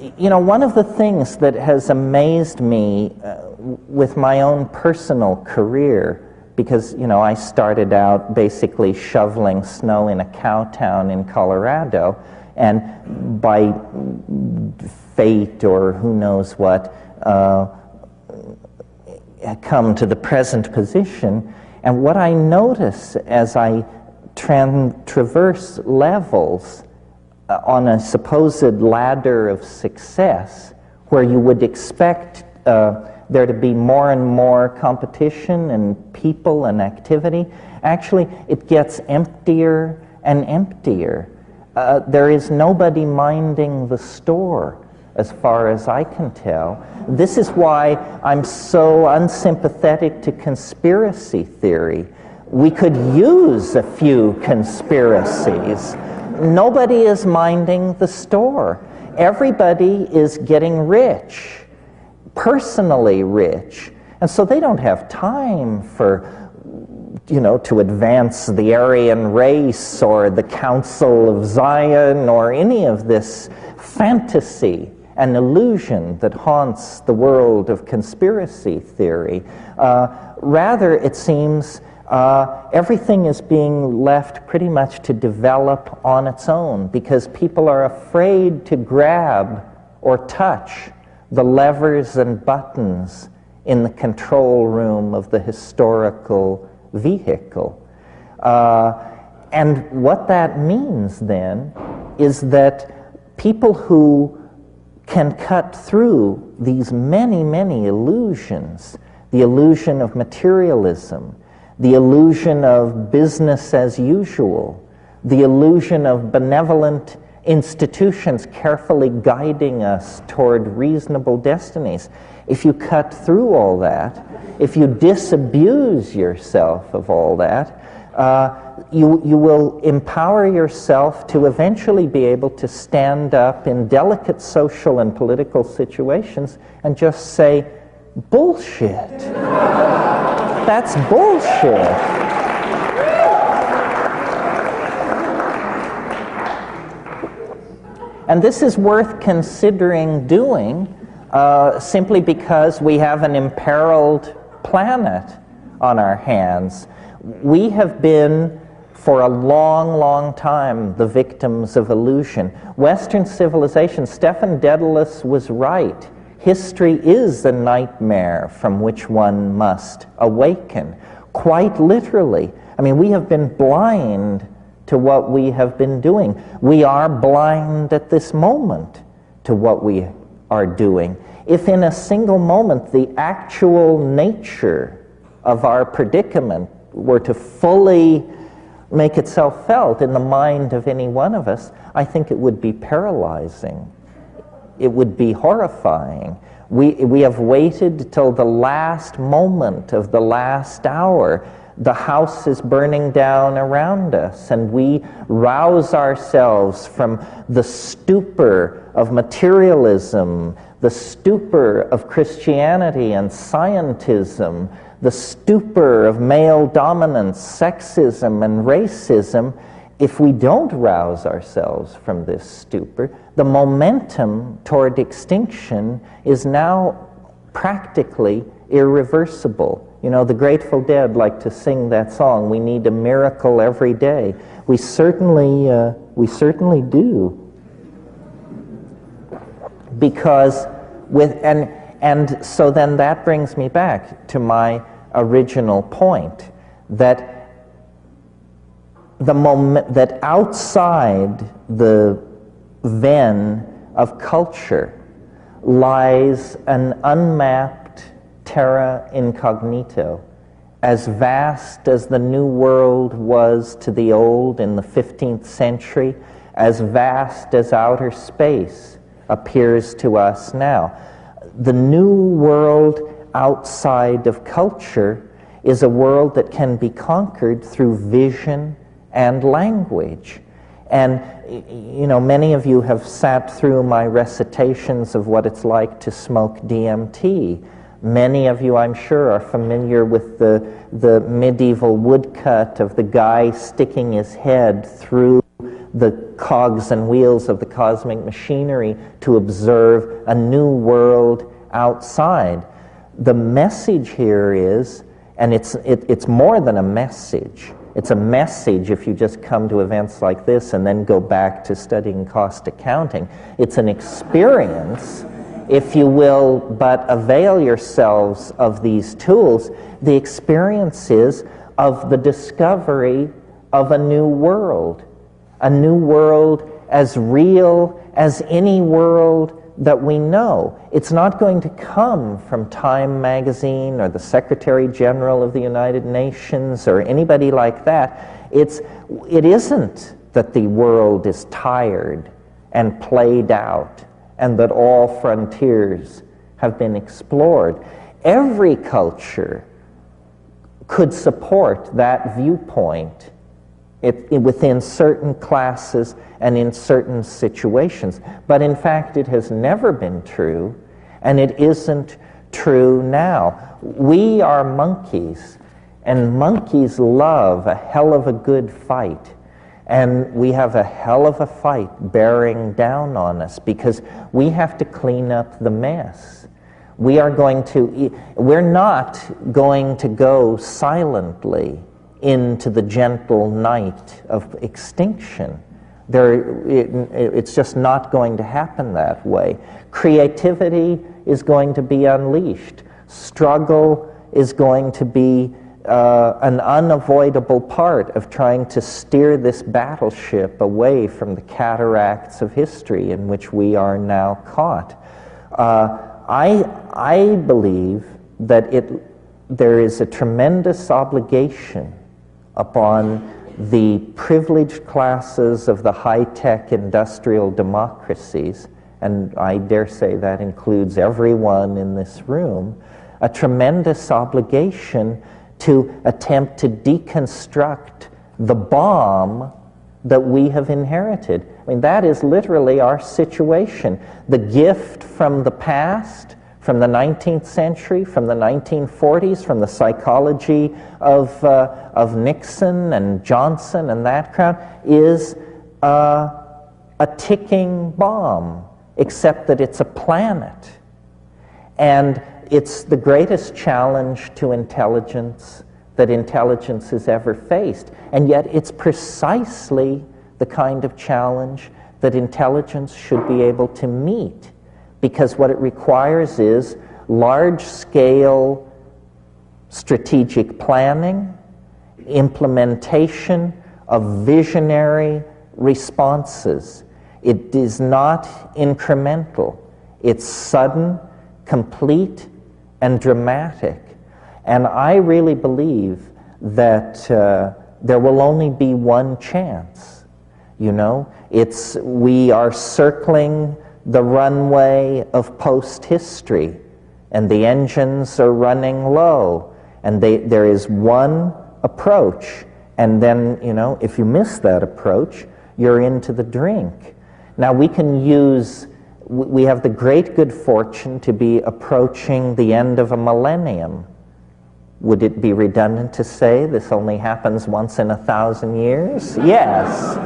You know, one of the things that has amazed me with my own personal career, because, you know, I started out basically shoveling snow in a cow town in Colorado, and by fate or who knows what, come to the present position. And what I notice as I traverse levels on a supposed ladder of success, where you would expect there to be more and more competition and people and activity, actually it gets emptier and emptier. There is nobody minding the store, as far as I can tell. This is why I'm so unsympathetic to conspiracy theory. We could use a few conspiracies. Nobody is minding the store. Everybody is getting rich, personally rich, and so they don't have time for, you know, to advance the Aryan race or the Council of Zion or any of this fantasy and illusion that haunts the world of conspiracy theory. Rather, it seems everything is being left pretty much to develop on its own, because people are afraid to grab or touch the levers and buttons in the control room of the historical vehicle. And what that means then is that people who can cut through these many, many illusions, the illusion of materialism, the illusion of business as usual, the illusion of benevolent institutions carefully guiding us toward reasonable destinies. If you cut through all that, if you disabuse yourself of all that, you will empower yourself to eventually be able to stand up in delicate social and political situations and just say, bullshit. That's bullshit. And this is worth considering doing simply because we have an imperiled planet on our hands. We have been, for a long, long time, the victims of illusion. Western civilization, Stephen Dedalus was right. History is a nightmare from which one must awaken, quite literally. I mean, we have been blind to what we have been doing. We are blind at this moment to what we are doing. If in a single moment the actual nature of our predicament were to fully make itself felt in the mind of any one of us, I think it would be paralyzing. It would be horrifying. We have waited till the last moment of the last hour. The house is burning down around us, and we rouse ourselves from the stupor of materialism, the stupor of Christianity and scientism, the stupor of male dominance, sexism, and racism. If we don't rouse ourselves from this stupor, the momentum toward extinction is now practically irreversible. You know, the Grateful Dead like to sing that song, "We need a miracle every day." We certainly do. Because and so then that brings me back to my original point, that the moment that outside the ven of culture lies an unmapped terra incognito, as vast as the New World was to the Old in the 15th century, as vast as outer space appears to us now. The New World outside of culture is a world that can be conquered through vision and language. And, you know, many of you have sat through my recitations of what it's like to smoke DMT. Many of you, I'm sure, are familiar with the medieval woodcut of the guy sticking his head through the cogs and wheels of the cosmic machinery to observe a new world outside. The message here is, and it's more than a message. It's a message if you just come to events like this and then go back to studying cost accounting. It's an experience, if you will, but avail yourselves of these tools. The experience is of the discovery of a new world as real as any world that we know. It's not going to come from Time magazine or the Secretary General of the United Nations or anybody like that. It isn't that the world is tired and played out and that all frontiers have been explored. Every culture could support that viewpoint within certain classes and in certain situations. But in fact, it has never been true, and it isn't true now. We are monkeys, and monkeys love a hell of a good fight. And we have a hell of a fight bearing down on us because we have to clean up the mess. We're not going to go silently into the gentle night of extinction. It's just not going to happen that way. Creativity is going to be unleashed. Struggle is going to be an unavoidable part of trying to steer this battleship away from the cataracts of history in which we are now caught. I believe that there is a tremendous obligation upon the privileged classes of the high-tech industrial democracies, and I dare say that includes everyone in this room, a tremendous obligation to attempt to deconstruct the bomb that we have inherited. I mean, that is literally our situation. The gift from the past, from the 19th century, from the 1940s, from the psychology of Nixon and Johnson and that crowd, is a ticking bomb, except that it's a planet. And it's the greatest challenge to intelligence that intelligence has ever faced. And yet it's precisely the kind of challenge that intelligence should be able to meet, because what it requires is large-scale strategic planning, implementation of visionary responses. It is not incremental. It's sudden, complete, and dramatic. And I really believe that there will only be one chance. You know, we are circling the runway of post-history, and the engines are running low, and there is one approach, and then, you know, if you miss that approach, you're into the drink. Now, we have the great good fortune to be approaching the end of a millennium. Would it be redundant to say this only happens once in 1,000 years? Yes.